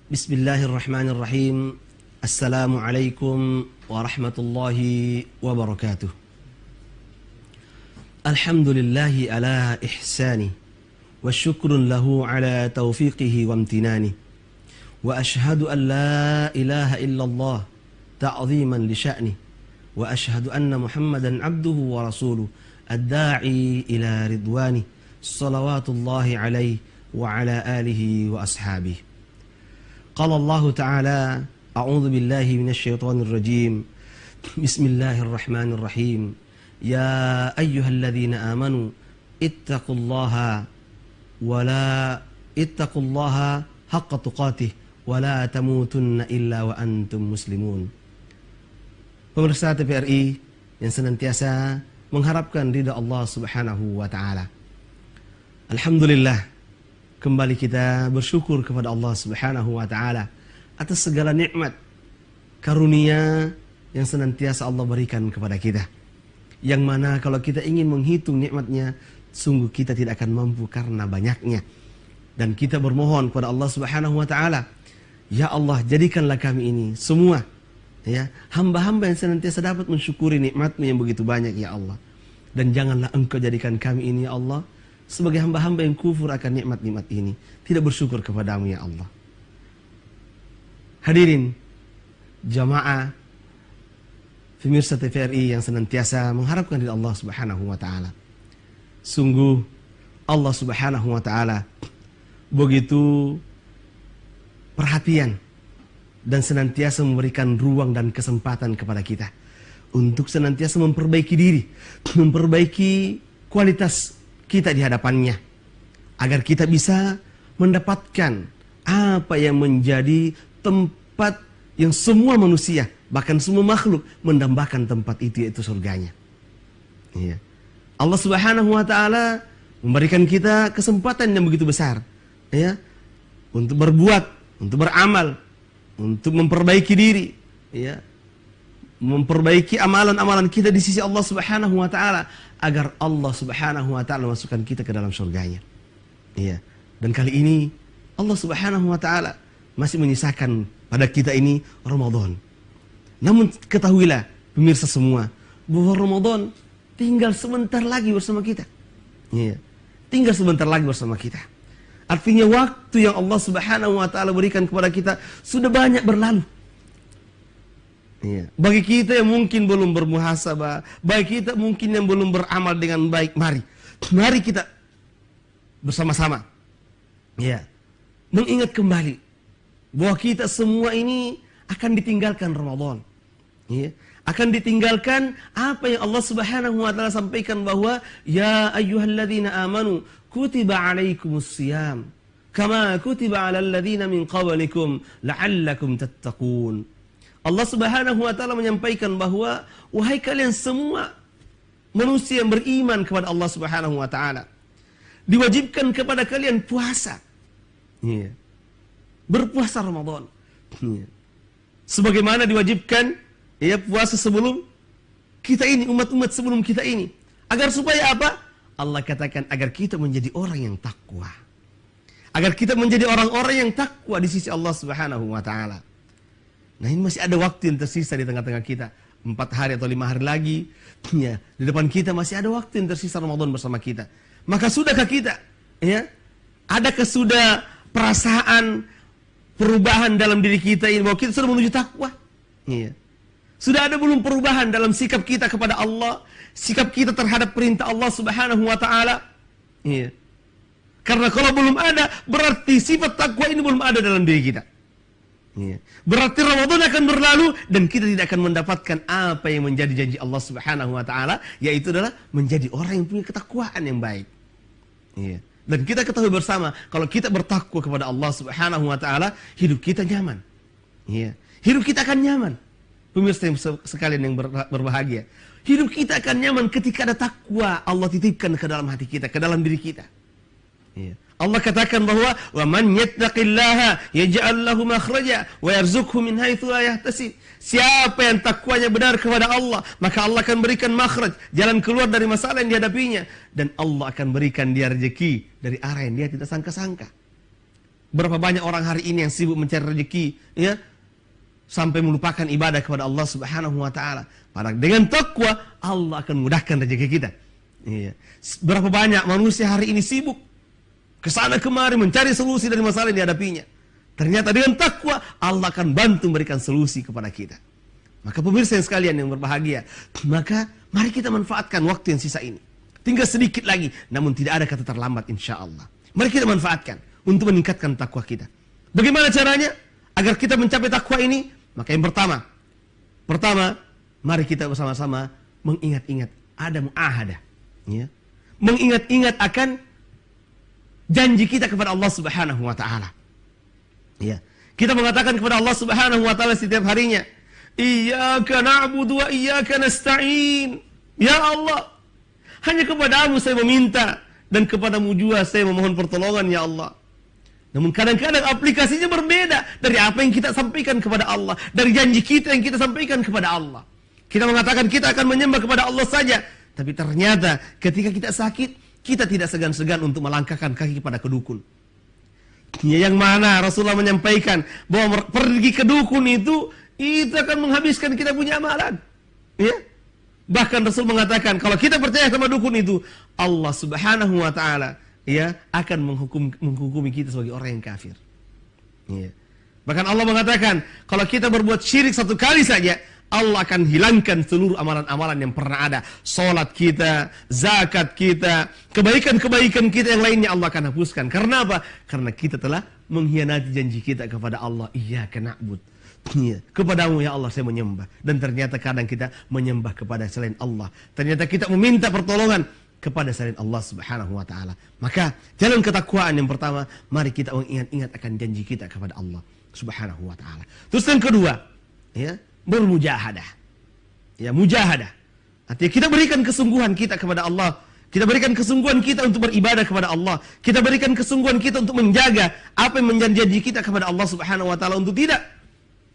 Bismillahirrahmanirrahim. Assalamualaikum warahmatullahi wabarakatuh. Alhamdulillahi ala ihsani wa syukrun lahu ala taufiqihi wa amtinani. Wa ashhadu an la ilaha illallah ta'ziman li sya'ni. Wa ashhadu anna Muhammadan abduhu wa rasuluh ad-da'i ila ridwani. Salawatullahi alaihi wa ala alihi wa ashabihi. Qala Allah Ta'ala, a'udzu billahi minasyaitonir rajim. Bismillahirrahmanirrahim. Ya ayyuhalladzina amanu ittaqullaha haqqa tuqatih wa la tamutunna illa wa antum muslimun. Pemirsa TVRI yang senantiasa mengharapkan ridha Allah Subhanahu wa taala. Alhamdulillah, kembali kita bersyukur kepada Allah Subhanahu wa taala atas segala nikmat karunia yang senantiasa Allah berikan kepada kita. Yang mana kalau kita ingin menghitung nikmatnya, sungguh kita tidak akan mampu karena banyaknya. Dan kita bermohon kepada Allah Subhanahu wa taala, ya Allah, jadikanlah kami ini semua ya hamba-hamba yang senantiasa dapat mensyukuri nikmat-Mu yang begitu banyak ya Allah. Dan janganlah Engkau jadikan kami ini ya Allah sebagai hamba-hamba yang kufur akan nikmat-nikmat ini, tidak bersyukur kepada-Mu ya Allah. Hadirin jamaah pemirsa TVRI yang senantiasa mengharapkan dari Allah Subhanahu wa taala. Sungguh Allah Subhanahu wa taala begitu perhatian dan senantiasa memberikan ruang dan kesempatan kepada kita untuk senantiasa memperbaiki diri, memperbaiki kualitas kita di hadapannya, agar kita bisa mendapatkan apa yang menjadi tempat yang semua manusia, bahkan semua makhluk mendambakan tempat itu, yaitu surganya. Ya. Allah Subhanahu wa taala memberikan kita kesempatan yang begitu besar ya, untuk berbuat, untuk beramal, untuk memperbaiki diri ya, memperbaiki amalan-amalan kita di sisi Allah Subhanahu wa taala, agar Allah Subhanahu wa taala masukkan kita ke dalam surganya. Iya. Dan kali ini Allah Subhanahu wa taala masih menyisakan pada kita ini Ramadan. Namun ketahuilah pemirsa semua, bahwa Ramadan tinggal sebentar lagi bersama kita. Iya. Tinggal sebentar lagi bersama kita. Artinya waktu yang Allah Subhanahu wa taala berikan kepada kita sudah banyak berlalu. Iya. Bagi kita yang mungkin belum bermuhasabah, bagi kita mungkin yang belum beramal dengan baik, mari kita bersama-sama ya, mengingat kembali bahwa kita semua ini akan ditinggalkan Ramadan ya, akan ditinggalkan apa yang Allah Subhanahu wa taala sampaikan, bahwa ya ayyuhalladzina amanu kutiba alaikumusiyam kama kutiba alal ladzina min qablikum la'allakum tattaqun. Allah Subhanahu wa taala menyampaikan bahwa wahai kalian semua manusia yang beriman kepada Allah Subhanahu wa taala, diwajibkan kepada kalian puasa. Ya. Berpuasa Ramadan. Ya. Sebagaimana diwajibkan ya puasa sebelum kita ini, umat-umat sebelum kita ini. Agar supaya apa? Allah katakan agar kita menjadi orang yang takwa. Agar kita menjadi orang-orang yang takwa di sisi Allah Subhanahu wa taala. Nah, ini masih ada waktu yang tersisa di tengah-tengah kita. 4 hari atau 5 hari lagi. Ya, di depan kita masih ada waktu yang tersisa Ramadan bersama kita. Maka sudahkah kita? Ya, adakah sudah perasaan perubahan dalam diri kita ini, bahwa kita sudah menuju takwa? Ya. Sudah ada belum perubahan dalam sikap kita kepada Allah? Sikap kita terhadap perintah Allah Subhanahu wa taala? Ya. Karena kalau belum ada, berarti sifat takwa ini belum ada dalam diri kita. Ya. Berarti Ramadan akan berlalu dan kita tidak akan mendapatkan apa yang menjadi janji Allah Subhanahu wa taala, yaitu adalah menjadi orang yang punya ketakwaan yang baik. Ya. Dan kita ketahui bersama, kalau kita bertakwa kepada Allah Subhanahu wa taala, hidup kita nyaman. Ya. Hidup kita akan nyaman. Pemirsa yang sekalian yang berbahagia, hidup kita akan nyaman ketika ada takwa Allah titipkan ke dalam hati kita, ke dalam diri kita. Ya. Allah katakan bahwa wa man yattaqillaha yaj'al lahu makhraja wa yarzuqhu min haitsu la yahtasib. Siapa yang takwanya benar kepada Allah, maka Allah akan berikan makhraj, jalan keluar dari masalah yang dihadapinya, dan Allah akan berikan dia rezeki dari arah yang dia tidak sangka-sangka. Berapa banyak orang hari ini yang sibuk mencari rezeki, ya, sampai melupakan ibadah kepada Allah Subhanahu wa taala. Padahal dengan takwa Allah akan mudahkan rezeki kita. Iya. Berapa banyak manusia hari ini sibuk ke sana kemari mencari solusi dari masalah yang dihadapinya. Ternyata dengan takwa Allah akan bantu memberikan solusi kepada kita. Maka pemirsa yang sekalian yang berbahagia, maka mari kita manfaatkan waktu yang sisa ini. Tinggal sedikit lagi, namun tidak ada kata terlambat insya Allah. Mari kita manfaatkan untuk meningkatkan takwa kita. Bagaimana caranya agar kita mencapai takwa ini? Maka yang pertama, mari kita bersama-sama mengingat-ingat ada muahadah, ya. Mengingat-ingat akan janji kita kepada Allah Subhanahu wa taala. Ya. Kita mengatakan kepada Allah Subhanahu wa taala setiap harinya, Iyyaka na'budu wa iyyaka nasta'in. Ya Allah, hanya kepadamu saya meminta dan kepadamu juga saya memohon pertolongan ya Allah. Namun kadang-kadang aplikasinya berbeda dari apa yang kita sampaikan kepada Allah, dari janji kita yang kita sampaikan kepada Allah. Kita mengatakan kita akan menyembah kepada Allah saja, tapi ternyata ketika kita sakit, kita tidak segan-segan untuk melangkahkan kaki kepada kedukun. Yang mana Rasulullah menyampaikan bahwa pergi ke dukun itu akan menghabiskan kita punya amalan. Ya? Bahkan Rasul mengatakan kalau kita percaya sama dukun itu, Allah Subhanahu wa taala ya akan menghukumi kita sebagai orang yang kafir. Ya. Bahkan Allah mengatakan kalau kita berbuat syirik satu kali saja, Allah akan hilangkan seluruh amalan-amalan yang pernah ada. Salat kita, zakat kita, kebaikan-kebaikan kita yang lainnya Allah akan hapuskan. Karena apa? Karena kita telah mengkhianati janji kita kepada Allah. Iyyaka na'bud. Ya, kepadamu ya Allah saya menyembah. Dan ternyata kadang kita menyembah kepada selain Allah. Ternyata kita meminta pertolongan kepada selain Allah Subhanahu wa taala. Maka jalan ketakwaan yang pertama, mari kita mengingat-ingat akan janji kita kepada Allah Subhanahu wa taala. Terus yang kedua, ya, bermujahadah. Ya, mujahadah. Artinya kita berikan kesungguhan kita kepada Allah. Kita berikan kesungguhan kita untuk beribadah kepada Allah. Kita berikan kesungguhan kita untuk menjaga apa yang menjadi janji kita kepada Allah Subhanahu wa taala, untuk tidak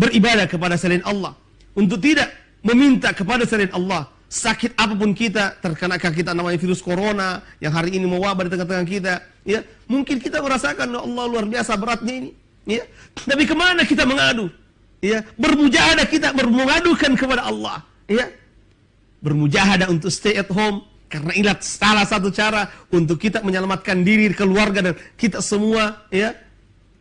beribadah kepada selain Allah, untuk tidak meminta kepada selain Allah. Sakit apapun kita, terkena kita namanya virus corona yang hari ini mewabah di tengah-tengah kita, ya, mungkin kita merasakan ya Allah luar biasa beratnya ini, ya. Tapi kemana kita mengadu? Ya, bermujahadah kita mengadukan kepada Allah, ya. Bermujahadah untuk stay at home, karena inilah salah satu cara untuk kita menyelamatkan diri, keluarga dan kita semua, ya.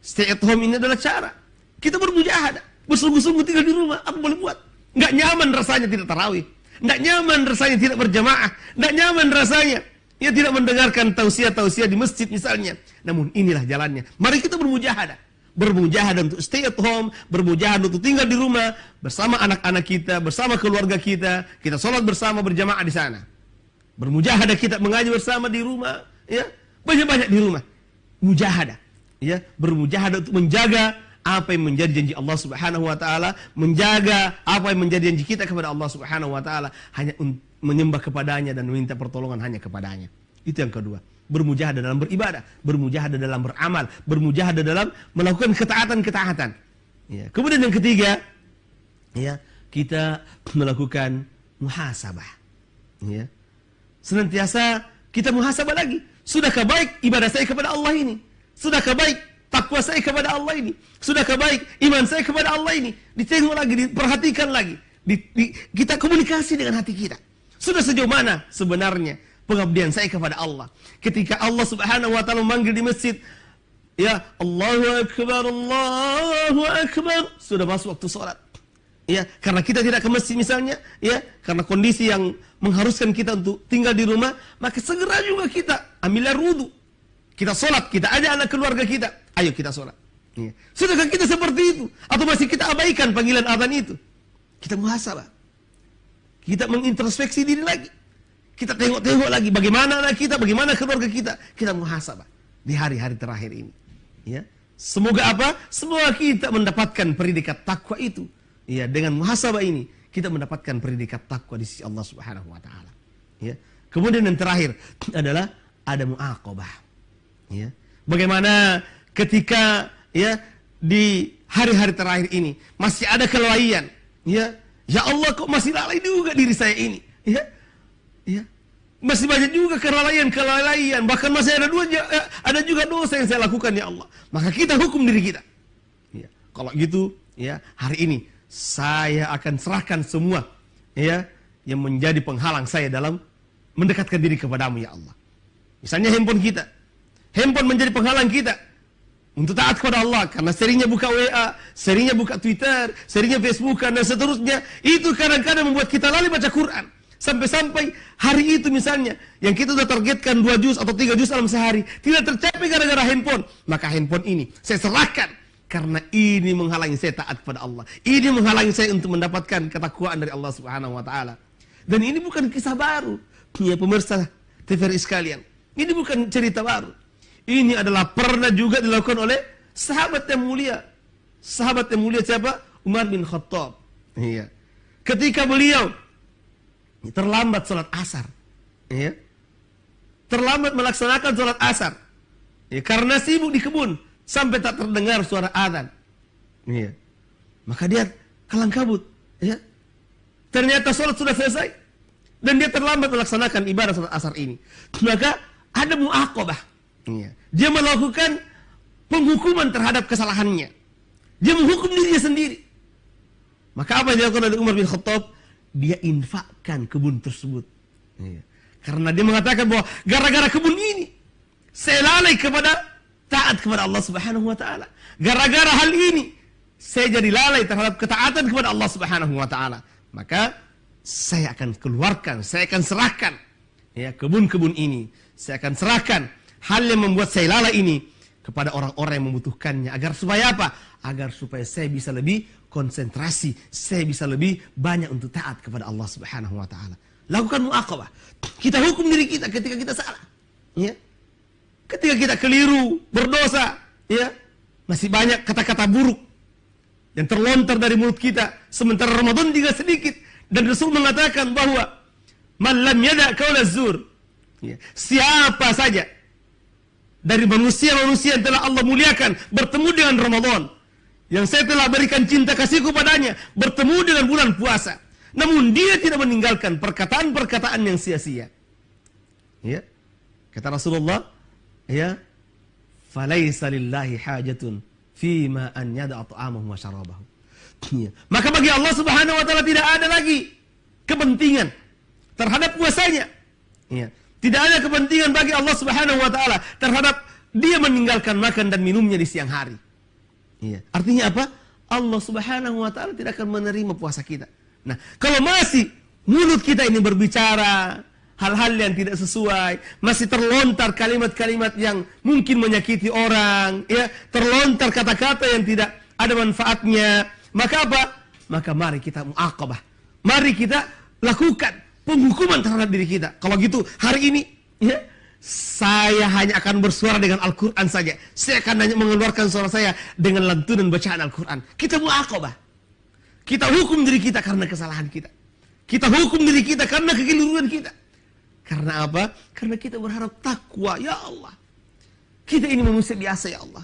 Stay at home ini adalah cara kita bermujahadah, bersungguh-sungguh tinggal di rumah. Apa boleh buat? Nggak nyaman rasanya tidak tarawih, nggak nyaman rasanya tidak berjamaah, nggak nyaman rasanya ya tidak mendengarkan tausiah-tausiah di masjid misalnya. Namun inilah jalannya. Mari kita bermujahadah. Bermujahadah untuk stay at home, bermujahadah untuk tinggal di rumah bersama anak-anak kita, bersama keluarga kita. Kita sholat bersama berjamaah di sana. Bermujahadah kita mengaji bersama di rumah, ya, banyak-banyak di rumah. Mujahadah, ya, bermujahadah untuk menjaga apa yang menjadi janji Allah Subhanahu wa taala, menjaga apa yang menjadi janji kita kepada Allah Subhanahu wa taala, hanya menyembah kepadanya dan meminta pertolongan hanya kepadanya. Itu yang kedua. Bermujahadah dalam beribadah, bermujahadah dalam beramal, bermujahadah dalam melakukan ketaatan-ketaatan. Ya. Kemudian yang ketiga, ya, kita melakukan muhasabah. Ya. Senantiasa kita muhasabah lagi. Sudahkah baik ibadah saya kepada Allah ini? Sudahkah baik takwa saya kepada Allah ini? Sudahkah baik iman saya kepada Allah ini? Ditengok lagi, diperhatikan lagi. Kita komunikasi dengan hati kita. Sudah sejauh mana sebenarnya pengabdian saya kepada Allah? Ketika Allah Subhanahu wa taala memanggil di masjid, ya, Allahu Akbar, Allahu Akbar, sudah masuk waktu sholat. Ya, karena kita tidak ke masjid misalnya, ya, karena kondisi yang mengharuskan kita untuk tinggal di rumah, maka segera juga kita ambil wudu. Kita sholat, kita ajak anak keluarga kita, ayo kita sholat. Ya. Sudahkah kita seperti itu? Atau masih kita abaikan panggilan adzan itu? Kita muhasabah. Kita mengintrospeksi diri lagi. Kita tengok-tengok lagi bagaimana anak kita, bagaimana keluarga kita. Kita muhasabah di hari-hari terakhir ini. Ya. Semoga apa? Semoga kita mendapatkan predikat takwa itu. Ya, dengan muhasabah ini kita mendapatkan predikat takwa di sisi Allah Subhanahu wa taala. Ya. Kemudian yang terakhir adalah ada muaqabah. Ya. Bagaimana ketika, ya, di hari-hari terakhir ini masih ada kelalaian, ya. Ya Allah, kok masih lalai juga diri saya ini, ya. Ya. Masih banyak juga kelalaian, bahkan masih ada juga dosa yang saya lakukan ya Allah. Maka kita hukum diri kita. Ya, kalau gitu ya, hari ini saya akan serahkan semua ya yang menjadi penghalang saya dalam mendekatkan diri kepadamu ya Allah. Misalnya handphone kita. Handphone menjadi penghalang kita untuk taat kepada Allah karena seringnya buka WA, seringnya buka Twitter, seringnya Facebook dan seterusnya. Itu kadang-kadang membuat kita lalai baca Quran. Sampai-sampai hari itu misalnya yang kita sudah targetkan 2 juz atau 3 juz dalam sehari tidak tercapai gara-gara handphone. Maka handphone ini saya serahkan karena ini menghalangi saya taat kepada Allah. Ini menghalangi saya untuk mendapatkan ketakwaan dari Allah Subhanahu wa taala. Dan ini bukan kisah baru. Ya pemirsa TVRI sekalian. Ini bukan cerita baru. Ini adalah pernah juga dilakukan oleh sahabat yang mulia. Sahabat yang mulia siapa? Umar bin Khattab. Iya. Ketika beliau terlambat sholat asar, ya, terlambat melaksanakan sholat asar, ya, karena sibuk di kebun sampai tak terdengar suara adzan, ya, maka dia kalang kabut, ya, ternyata sholat sudah selesai dan dia terlambat melaksanakan ibadah sholat asar ini, maka ada mu'aqabah, ya, dia melakukan penghukuman terhadap kesalahannya, dia menghukum dirinya sendiri. Maka apa yang dilakukan oleh Umar bin Khattab? Dia infakkan kebun tersebut. Ya. Karena dia mengatakan bahwa gara-gara kebun ini saya lalai kepada taat kepada Allah Subhanahu wa taala. Gara-gara hal ini saya jadi lalai terhadap ketaatan kepada Allah Subhanahu wa taala. Maka saya akan keluarkan, saya akan serahkan ya kebun-kebun ini. Saya akan serahkan hal yang membuat saya lalai ini kepada orang-orang yang membutuhkannya. Agar supaya apa? Agar supaya saya bisa lebih konsentrasi, saya bisa lebih banyak untuk taat kepada Allah Subhanahu wa taala. Lakukan mu'aqabah. Kita hukum diri kita ketika kita salah. Ya. Ketika kita keliru, berdosa, ya. Masih banyak kata-kata buruk yang terlontar dari mulut kita sementara Ramadan tinggal sedikit dan Rasul mengatakan bahwa man lam yada' qaula zur. Ya. Siapa saja dari manusia-manusia yang telah Allah muliakan bertemu dengan Ramadan, yang saya telah berikan cinta kasihku padanya, bertemu dengan bulan puasa, namun dia tidak meninggalkan perkataan-perkataan yang sia-sia. Ya. Kata Rasulullah, ya, "Falaisa lillahi hajatun fima an yada'a ta'amahu wa syarabahu." Ya. Maka bagi Allah Subhanahu wa taala tidak ada lagi kepentingan terhadap puasanya. Ya. Tidak ada kepentingan bagi Allah Subhanahu wa taala terhadap dia meninggalkan makan dan minumnya di siang hari. Iya. Artinya apa? Allah Subhanahu wa taala tidak akan menerima puasa kita. Nah, kalau masih mulut kita ini berbicara hal-hal yang tidak sesuai, masih terlontar kalimat-kalimat yang mungkin menyakiti orang, ya, terlontar kata-kata yang tidak ada manfaatnya, maka apa? Maka mari kita mu'aqabah. Mari kita lakukan penghukuman terhadap diri kita. Kalau gitu, hari ini, ya, saya hanya akan bersuara dengan Al-Quran saja. Saya akan hanya mengeluarkan suara saya dengan lantunan bacaan Al-Quran. Kita mu'aqabah. Kita hukum diri kita karena kesalahan kita. Kita hukum diri kita karena kekeliruan kita. Karena apa? Karena kita berharap takwa. Ya Allah, kita ini manusia biasa ya Allah.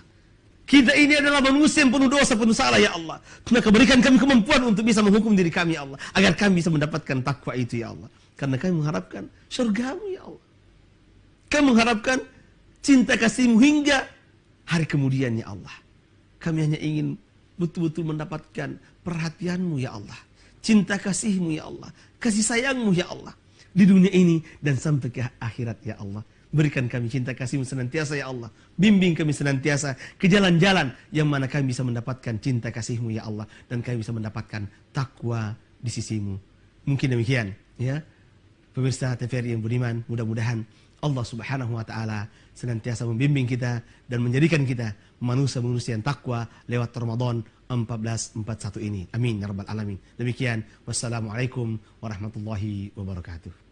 Kita ini adalah manusia yang penuh dosa, penuh salah ya Allah. Maka berikan kami kemampuan untuk bisa menghukum diri kami ya Allah. Agar kami bisa mendapatkan takwa itu ya Allah. Karena kami mengharapkan syurga-Mu ya Allah. Kami mengharapkan cinta kasih-Mu hingga hari kemudian ya Allah. Kami hanya ingin betul-betul mendapatkan perhatian-Mu ya Allah. Cinta kasih-Mu ya Allah. Kasih sayang-Mu ya Allah. Di dunia ini dan sampai ke akhirat ya Allah. Berikan kami cinta kasih-Mu senantiasa ya Allah. Bimbing kami senantiasa ke jalan-jalan yang mana kami bisa mendapatkan cinta kasih-Mu ya Allah. Dan kami bisa mendapatkan takwa di sisi-Mu. Mungkin demikian ya. Pemirsa TVRI yang budiman, mudah-mudahan Allah Subhanahu wa taala senantiasa membimbing kita dan menjadikan kita manusia-manusia yang takwa lewat Ramadan 1441 ini. Amin ya rabbal alamin. Demikian, wassalamualaikum warahmatullahi wabarakatuh.